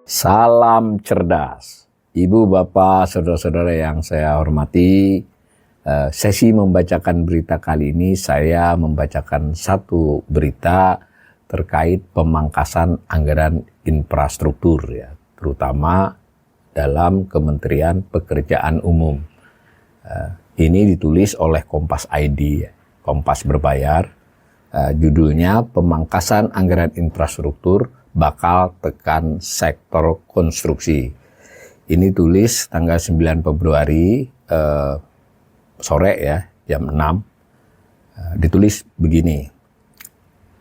Salam cerdas, Ibu, Bapak, Saudara-saudara yang saya hormati. Sesi membacakan berita kali ini saya membacakan satu berita terkait pemangkasan anggaran infrastruktur, ya, terutama dalam Kementerian Pekerjaan Umum. Ini ditulis oleh Kompas ID, Kompas berbayar. Judulnya Pemangkasan Anggaran Infrastruktur bakal tekan sektor konstruksi. Ini tulis tanggal 9 Februari sore, ya, jam 6. Ditulis begini.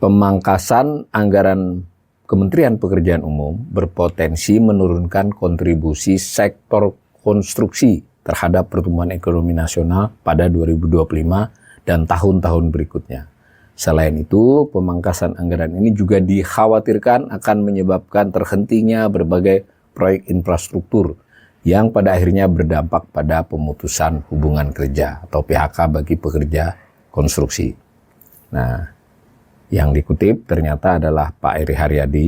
Pemangkasan anggaran Kementerian Pekerjaan Umum berpotensi menurunkan kontribusi sektor konstruksi terhadap pertumbuhan ekonomi nasional pada 2025 dan tahun-tahun berikutnya. Selain itu, pemangkasan anggaran ini juga dikhawatirkan akan menyebabkan terhentinya berbagai proyek infrastruktur yang pada akhirnya berdampak pada pemutusan hubungan kerja atau PHK bagi pekerja konstruksi. Nah, yang dikutip ternyata adalah Pak Eri Haryadi.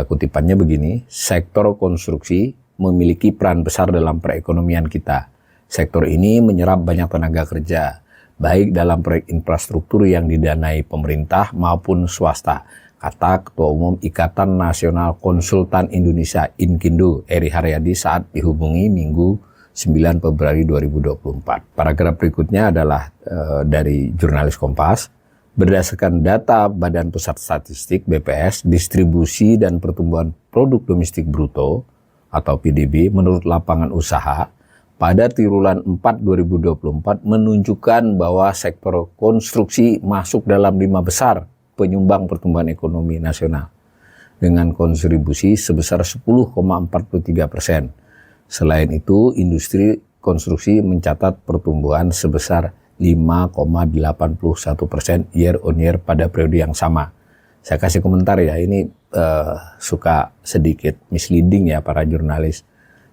Kutipannya begini, sektor konstruksi memiliki peran besar dalam perekonomian kita. Sektor ini menyerap banyak tenaga kerja, baik dalam proyek infrastruktur yang didanai pemerintah maupun swasta, kata Ketua Umum Ikatan Nasional Konsultan Indonesia INKINDO, Eri Haryadi saat dihubungi Minggu 9 Februari 2024. Paragraf berikutnya adalah dari jurnalis Kompas. Berdasarkan data Badan Pusat Statistik BPS, distribusi dan pertumbuhan produk domestik bruto atau PDB menurut lapangan usaha pada triwulan 4 2024 menunjukkan bahwa sektor konstruksi masuk dalam 5 besar penyumbang pertumbuhan ekonomi nasional dengan kontribusi sebesar 10,43%. Selain itu, industri konstruksi mencatat pertumbuhan sebesar 5,81% year on year pada periode yang sama. Saya kasih komentar ya, ini suka sedikit misleading ya para jurnalis.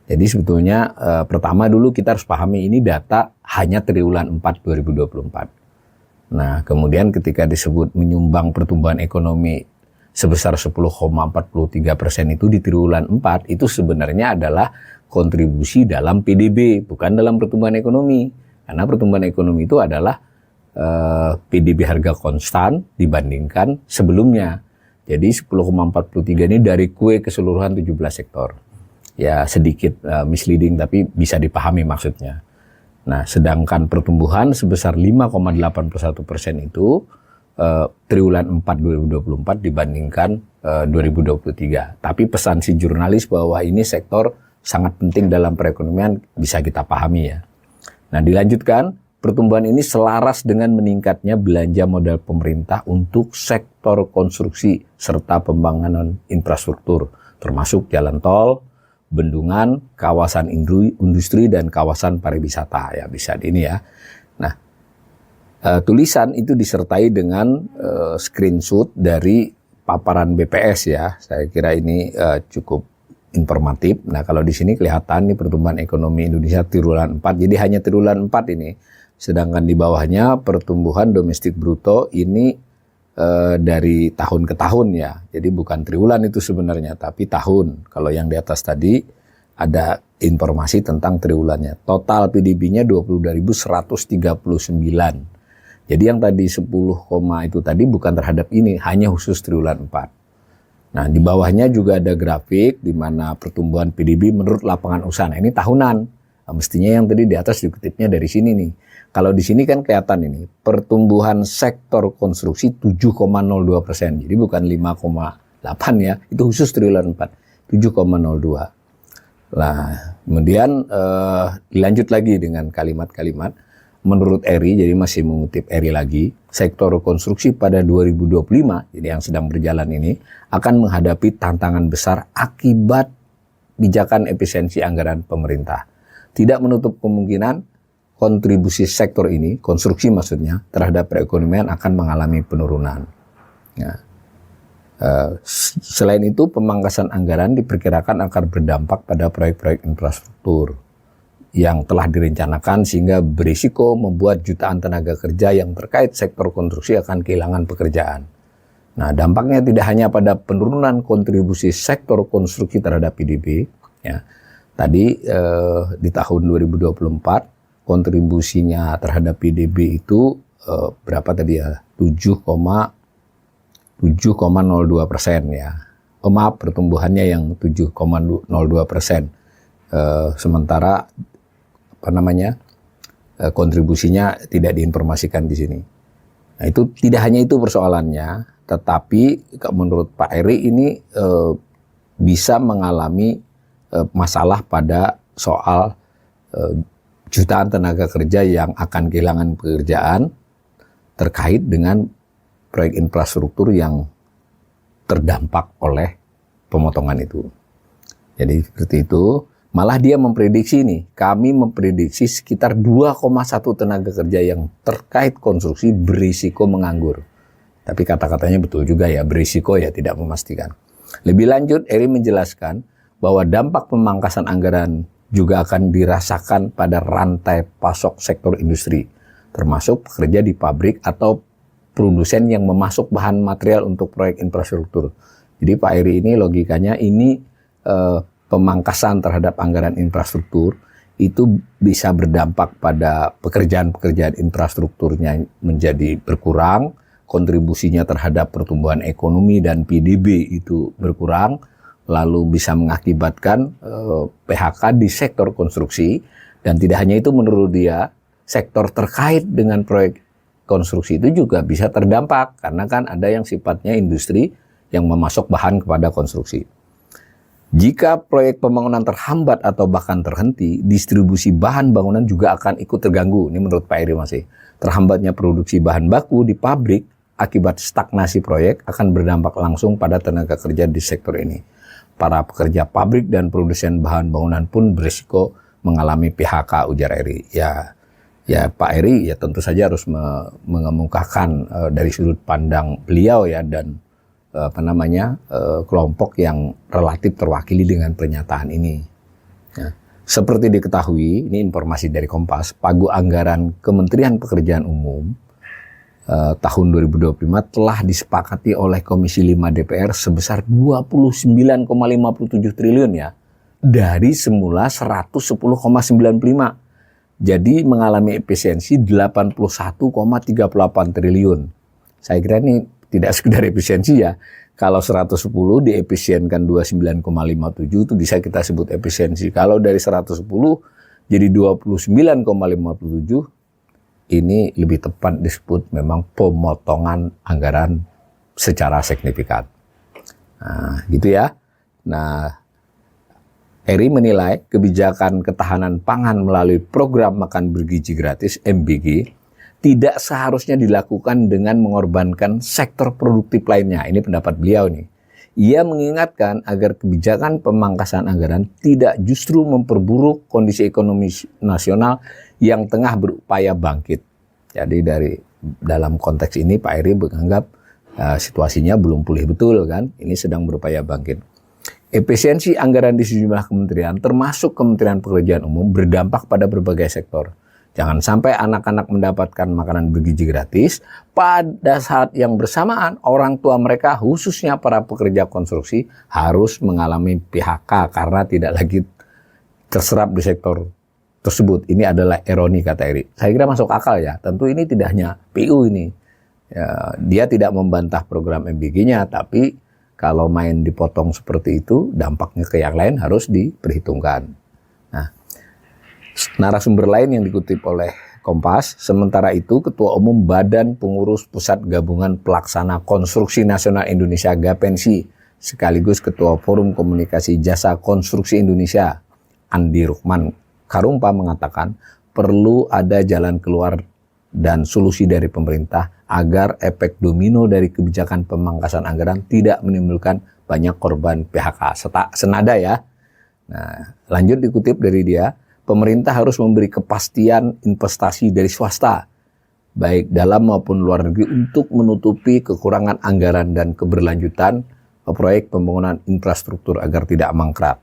Jadi sebetulnya pertama dulu kita harus pahami ini data hanya triwulan 4 2024. Nah, kemudian ketika disebut menyumbang pertumbuhan ekonomi sebesar 10,43% itu di triwulan 4, itu sebenarnya adalah kontribusi dalam PDB, bukan dalam pertumbuhan ekonomi. Karena pertumbuhan ekonomi itu adalah PDB harga konstan dibandingkan sebelumnya. Jadi 10,43 ini dari kue keseluruhan 17 sektor. Ya sedikit misleading tapi bisa dipahami maksudnya. Nah, sedangkan pertumbuhan sebesar 5,81% itu triwulan 4 2024 dibandingkan 2023. Tapi pesan si jurnalis bahwa ini sektor sangat penting dalam perekonomian bisa kita pahami ya. Nah, dilanjutkan, pertumbuhan ini selaras dengan meningkatnya belanja modal pemerintah untuk sektor konstruksi serta pembangunan infrastruktur, termasuk jalan tol, bendungan, kawasan industri, dan kawasan pariwisata. Ya, bisa ini ya. Nah, tulisan itu disertai dengan screenshot dari paparan BPS ya. Saya kira ini cukup informatif. Nah, kalau di sini kelihatan nih pertumbuhan ekonomi Indonesia triwulan 4. Jadi hanya triwulan 4 ini. Sedangkan di bawahnya pertumbuhan domestik bruto ini dari tahun ke tahun ya. Jadi bukan triwulan itu sebenarnya, tapi tahun. Kalau yang di atas tadi ada informasi tentang triwulannya. Total PDB-nya 22.139. Jadi yang tadi 10, itu tadi bukan terhadap ini, hanya khusus triwulan 4. Nah, di bawahnya juga ada grafik di mana pertumbuhan PDB menurut lapangan usaha. Nah, ini tahunan. Nah, mestinya yang tadi di atas dikutipnya dari sini nih. Kalau di sini kan kelihatan ini, pertumbuhan sektor konstruksi 7,02%. Jadi bukan 5,8 ya, itu khusus triwulan 4, 7,02. Nah, kemudian dilanjut lagi dengan kalimat-kalimat. Menurut Eri, jadi masih mengutip Eri lagi, sektor konstruksi pada 2025, jadi yang sedang berjalan ini, akan menghadapi tantangan besar akibat kebijakan efisiensi anggaran pemerintah. Tidak menutup kemungkinan kontribusi sektor ini, konstruksi maksudnya, terhadap perekonomian akan mengalami penurunan. Nah, selain itu, pemangkasan anggaran diperkirakan akan berdampak pada proyek-proyek infrastruktur. yang telah direncanakan sehingga berisiko membuat jutaan tenaga kerja yang terkait sektor konstruksi akan kehilangan pekerjaan. Nah, dampaknya tidak hanya pada penurunan kontribusi sektor konstruksi terhadap PDB, ya. Tadi di tahun 2024 kontribusinya terhadap PDB itu berapa tadi ya? 7,02% ya. Maaf, pertumbuhannya yang 7,02%. Sementara kontribusinya tidak diinformasikan di sini. Nah, itu tidak hanya itu persoalannya, tetapi menurut Pak Eri ini bisa mengalami masalah pada soal jutaan tenaga kerja yang akan kehilangan pekerjaan terkait dengan proyek infrastruktur yang terdampak oleh pemotongan itu. Jadi seperti itu. Malah dia memprediksi nih, kami memprediksi sekitar 2,1 tenaga kerja yang terkait konstruksi berisiko menganggur. Tapi kata-katanya betul juga ya, berisiko ya, tidak memastikan. Lebih lanjut, Eri menjelaskan bahwa dampak pemangkasan anggaran juga akan dirasakan pada rantai pasok sektor industri, termasuk pekerja di pabrik atau produsen yang memasok bahan material untuk proyek infrastruktur. Jadi Pak Eri ini logikanya ini pemangkasan terhadap anggaran infrastruktur itu bisa berdampak pada pekerjaan-pekerjaan infrastrukturnya menjadi berkurang, kontribusinya terhadap pertumbuhan ekonomi dan PDB itu berkurang, lalu bisa mengakibatkan PHK di sektor konstruksi, dan tidak hanya itu menurut dia, sektor terkait dengan proyek konstruksi itu juga bisa terdampak, karena kan ada yang sifatnya industri yang memasok bahan kepada konstruksi. Jika proyek pembangunan terhambat atau bahkan terhenti, distribusi bahan bangunan juga akan ikut terganggu. Ini menurut Pak Eri masih. Terhambatnya produksi bahan baku di pabrik akibat stagnasi proyek akan berdampak langsung pada tenaga kerja di sektor ini. Para pekerja pabrik dan produsen bahan bangunan pun berisiko mengalami PHK, ujar Eri. Ya Pak Eri ya tentu saja harus mengemukakan dari sudut pandang beliau ya, dan kelompok yang relatif terwakili dengan pernyataan ini. Nah, seperti diketahui, ini informasi dari Kompas, Pagu Anggaran Kementerian Pekerjaan Umum tahun 2025 telah disepakati oleh Komisi 5 DPR sebesar 29,57 triliun ya, dari semula 110,95. Jadi mengalami efisiensi 81,38 triliun. Saya kira ini tidak sekedar efisiensi ya. Kalau 110 diefisienkan 29,57 itu bisa kita sebut efisiensi. Kalau dari 110 jadi 29,57, ini lebih tepat disebut memang pemotongan anggaran secara signifikan. Nah, gitu ya. Nah, Eri menilai kebijakan ketahanan pangan melalui program makan bergizi gratis MBG tidak seharusnya dilakukan dengan mengorbankan sektor produktif lainnya. Ini pendapat beliau nih. Ia mengingatkan agar kebijakan pemangkasan anggaran tidak justru memperburuk kondisi ekonomi nasional yang tengah berupaya bangkit. Jadi dalam konteks ini Pak Eri menganggap situasinya belum pulih betul kan. Ini sedang berupaya bangkit. Efisiensi anggaran di sejumlah kementerian, termasuk Kementerian Pekerjaan Umum, berdampak pada berbagai sektor. Jangan sampai anak-anak mendapatkan makanan bergizi gratis pada saat yang bersamaan orang tua mereka, khususnya para pekerja konstruksi, harus mengalami PHK karena tidak lagi terserap di sektor tersebut. Ini adalah ironi, kata Eri. Saya kira masuk akal ya. Tentu ini tidak hanya PU ini. Ya, dia tidak membantah program MBG-nya, tapi kalau main dipotong seperti itu, dampaknya ke yang lain harus diperhitungkan. Nah, narasumber lain yang dikutip oleh Kompas, sementara itu Ketua Umum Badan Pengurus Pusat Gabungan Pelaksana Konstruksi Nasional Indonesia Gapensi, sekaligus Ketua Forum Komunikasi Jasa Konstruksi Indonesia, Andi Rukman Karumpa, mengatakan perlu ada jalan keluar dan solusi dari pemerintah agar efek domino dari kebijakan pemangkasan anggaran tidak menimbulkan banyak korban PHK. Senada ya. Nah, lanjut dikutip dari dia, pemerintah harus memberi kepastian investasi dari swasta, baik dalam maupun luar negeri, untuk menutupi kekurangan anggaran dan keberlanjutan proyek pembangunan infrastruktur agar tidak mangkrak.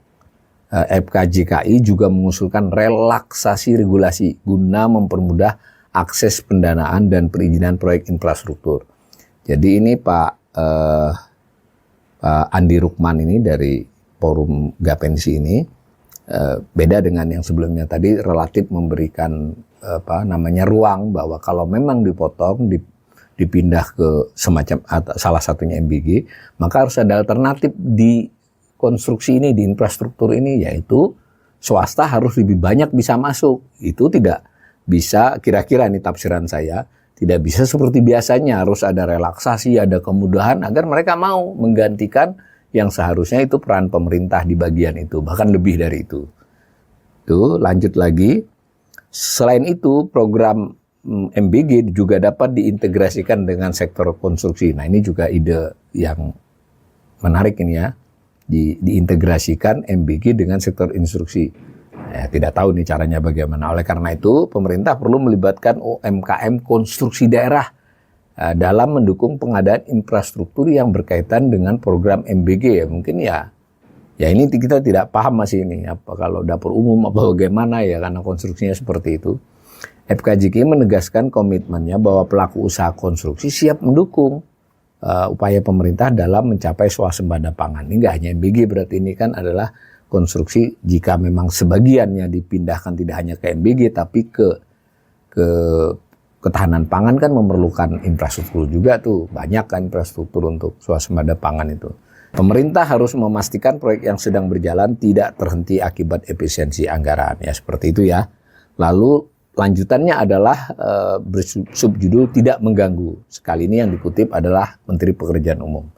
FKJKI juga mengusulkan relaksasi regulasi guna mempermudah akses pendanaan dan perizinan proyek infrastruktur. Jadi ini Pak Andi Rukman ini dari Forum Gapensi ini beda dengan yang sebelumnya tadi, relatif memberikan ruang bahwa kalau memang dipotong dipindah ke semacam salah satunya MBG, maka harus ada alternatif di konstruksi ini, di infrastruktur ini, yaitu swasta harus lebih banyak bisa masuk. Itu tidak bisa, kira-kira ini tafsiran saya, tidak bisa seperti biasanya, harus ada relaksasi, ada kemudahan agar mereka mau menggantikan yang seharusnya itu peran pemerintah di bagian itu, bahkan lebih dari itu. Tuh, lanjut lagi. Selain itu, program MBG juga dapat diintegrasikan dengan sektor konstruksi. Nah, ini juga ide yang menarik ini ya. Diintegrasikan MBG dengan sektor instruksi. Tidak tahu nih caranya bagaimana. Oleh karena itu, pemerintah perlu melibatkan UMKM konstruksi daerah dalam mendukung pengadaan infrastruktur yang berkaitan dengan program MBG ya. Mungkin ya ini kita tidak paham masih ini. Apa kalau dapur umum apa bagaimana ya, karena konstruksinya seperti itu. FKJKI menegaskan komitmennya bahwa pelaku usaha konstruksi siap mendukung upaya pemerintah dalam mencapai swasembada pangan. Ini nggak hanya MBG, berarti ini kan adalah konstruksi jika memang sebagiannya dipindahkan tidak hanya ke MBG tapi ke ketahanan pangan kan memerlukan infrastruktur juga tuh. Banyak kan infrastruktur untuk swasembada pangan itu. Pemerintah harus memastikan proyek yang sedang berjalan tidak terhenti akibat efisiensi anggaran. Ya seperti itu ya. Lalu lanjutannya adalah bersubjudul tidak mengganggu. Sekali ini yang dikutip adalah Menteri Pekerjaan Umum.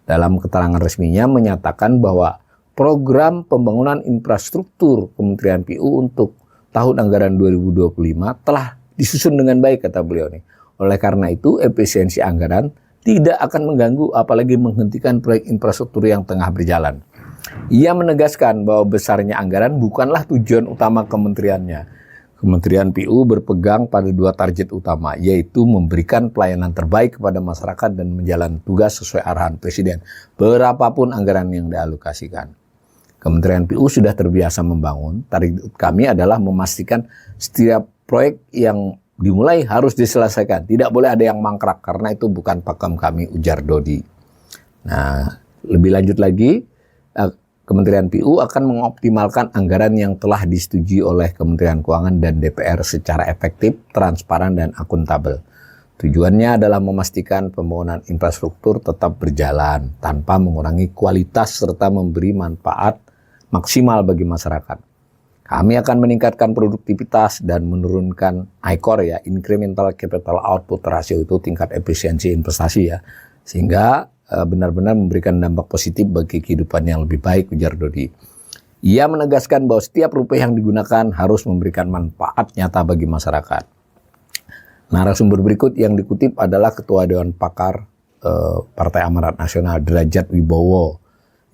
Dalam keterangan resminya menyatakan bahwa program pembangunan infrastruktur Kementerian PU untuk tahun anggaran 2025 telah disusun dengan baik, kata beliau nih. Oleh karena itu, efisiensi anggaran tidak akan mengganggu apalagi menghentikan proyek infrastruktur yang tengah berjalan. Ia menegaskan bahwa besarnya anggaran bukanlah tujuan utama kementeriannya. Kementerian PU berpegang pada dua target utama, yaitu memberikan pelayanan terbaik kepada masyarakat dan menjalankan tugas sesuai arahan Presiden, berapapun anggaran yang dialokasikan. Kementerian PU sudah terbiasa membangun. Target kami adalah memastikan setiap proyek yang dimulai harus diselesaikan. Tidak boleh ada yang mangkrak, karena itu bukan pakem kami, ujar Dodi. Nah, lebih lanjut lagi, Kementerian PU akan mengoptimalkan anggaran yang telah disetujui oleh Kementerian Keuangan dan DPR secara efektif, transparan, dan akuntabel. Tujuannya adalah memastikan pembangunan infrastruktur tetap berjalan tanpa mengurangi kualitas serta memberi manfaat maksimal bagi masyarakat. Kami akan meningkatkan produktivitas dan menurunkan ICOR ya, Incremental Capital Output Ratio, itu tingkat efisiensi investasi ya, sehingga benar-benar memberikan dampak positif bagi kehidupan yang lebih baik, ujar Dodi. Ia menegaskan bahwa setiap rupiah yang digunakan harus memberikan manfaat nyata bagi masyarakat. Narasumber berikut yang dikutip adalah Ketua Dewan Pakar Partai Amanat Nasional Derajat Wibowo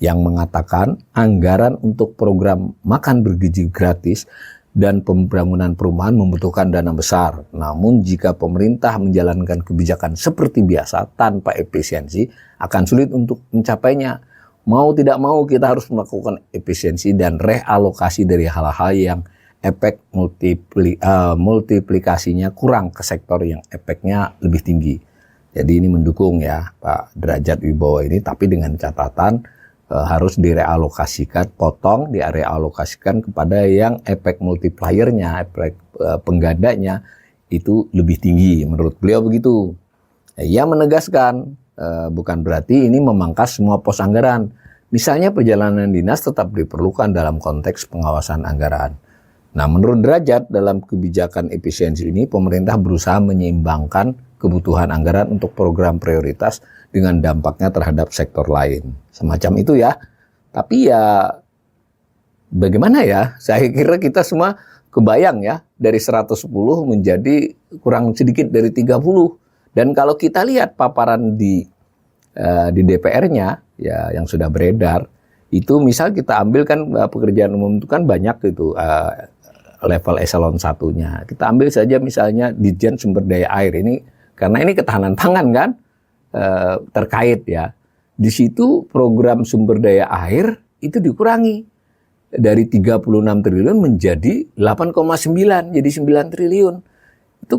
yang mengatakan anggaran untuk program makan bergizi gratis dan pembangunan perumahan membutuhkan dana besar. Namun jika pemerintah menjalankan kebijakan seperti biasa tanpa efisiensi, akan sulit untuk mencapainya. Mau tidak mau kita harus melakukan efisiensi dan realokasi dari hal-hal yang efek multiplikasinya kurang ke sektor yang efeknya lebih tinggi. Jadi ini mendukung ya Pak Derajat Wibowo ini, tapi dengan catatan harus direalokasikan, direalokasikan kepada yang efek multipliernya, efek penggandanya itu lebih tinggi, menurut beliau begitu. Ia menegaskan bukan berarti ini memangkas semua pos anggaran. Misalnya perjalanan dinas tetap diperlukan dalam konteks pengawasan anggaran. Nah, menurut Derajat, dalam kebijakan efisiensi ini pemerintah berusaha menyeimbangkan kebutuhan anggaran untuk program prioritas dengan dampaknya terhadap sektor lain. Semacam itu ya. Tapi ya bagaimana ya? Saya kira kita semua kebayang ya, dari 110 menjadi kurang sedikit dari 30. Dan kalau kita lihat paparan di DPR-nya ya yang sudah beredar, itu misal kita ambil kan pekerjaan umum itu kan banyak itu level eselon 1-nya. Kita ambil saja misalnya Ditjen Sumber Daya Air ini, karena ini ketahanan pangan kan terkait ya. Di situ program sumber daya air itu dikurangi. dari 36 triliun menjadi 8,9, jadi 9 triliun. Itu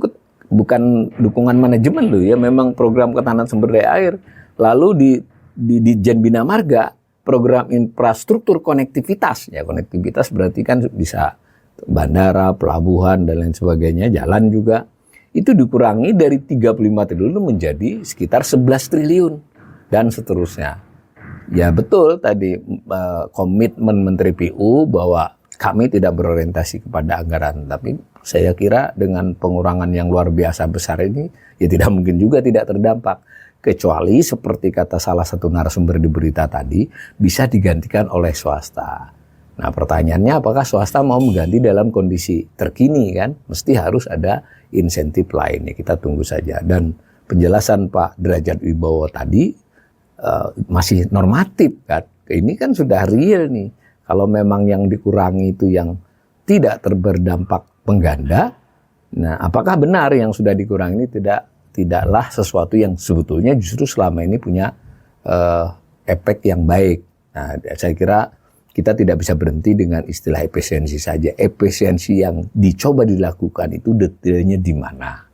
bukan dukungan manajemen loh ya, memang program ketahanan sumber daya air. Lalu di Ditjen Bina Marga, program infrastruktur konektivitas, ya konektivitas berarti kan bisa bandara, pelabuhan, dan lain sebagainya, jalan juga. Itu dikurangi dari 35 triliun menjadi sekitar 11 triliun, dan seterusnya. Ya betul tadi komitmen Menteri PU bahwa kami tidak berorientasi kepada anggaran, tapi saya kira dengan pengurangan yang luar biasa besar ini, ya tidak mungkin juga tidak terdampak. Kecuali seperti kata salah satu narasumber di berita tadi, bisa digantikan oleh swasta. Nah pertanyaannya apakah swasta mau mengganti dalam kondisi terkini kan? Mesti harus ada insentif lain, ya kita tunggu saja. Dan penjelasan Pak Derajat Wibowo tadi, masih normatif kan, ini kan sudah real nih. Kalau memang yang dikurangi itu yang tidak berdampak pengganda, nah apakah benar yang sudah dikurangi ini tidaklah sesuatu yang sebetulnya justru selama ini punya efek yang baik. Nah saya kira kita tidak bisa berhenti dengan istilah efisiensi saja. Efisiensi yang dicoba dilakukan itu detailnya di mana.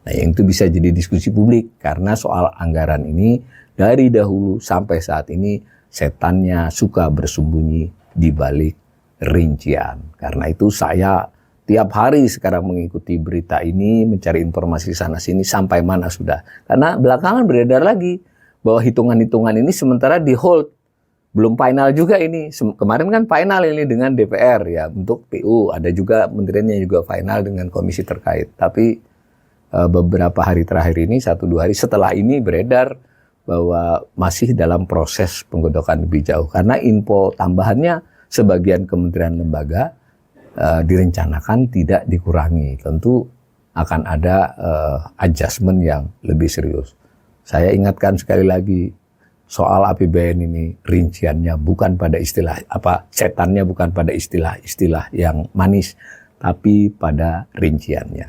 Nah yang itu bisa jadi diskusi publik, karena soal anggaran ini dari dahulu sampai saat ini setannya suka bersembunyi di balik rincian. Karena itu saya tiap hari sekarang mengikuti berita ini, mencari informasi sana-sini sampai mana sudah. Karena belakangan beredar lagi bahwa hitungan-hitungan ini sementara di hold. Belum final juga ini. Kemarin kan final ini dengan DPR ya untuk PU. Ada juga menterinya juga final dengan komisi terkait. Tapi beberapa hari terakhir ini, 1-2 hari setelah ini beredar bahwa masih dalam proses penggodokan lebih jauh. Karena info tambahannya sebagian kementerian lembaga direncanakan tidak dikurangi. Tentu akan ada adjustment yang lebih serius. Saya ingatkan sekali lagi, soal APBN ini rinciannya bukan pada istilah, setannya bukan pada istilah-istilah yang manis, tapi pada rinciannya.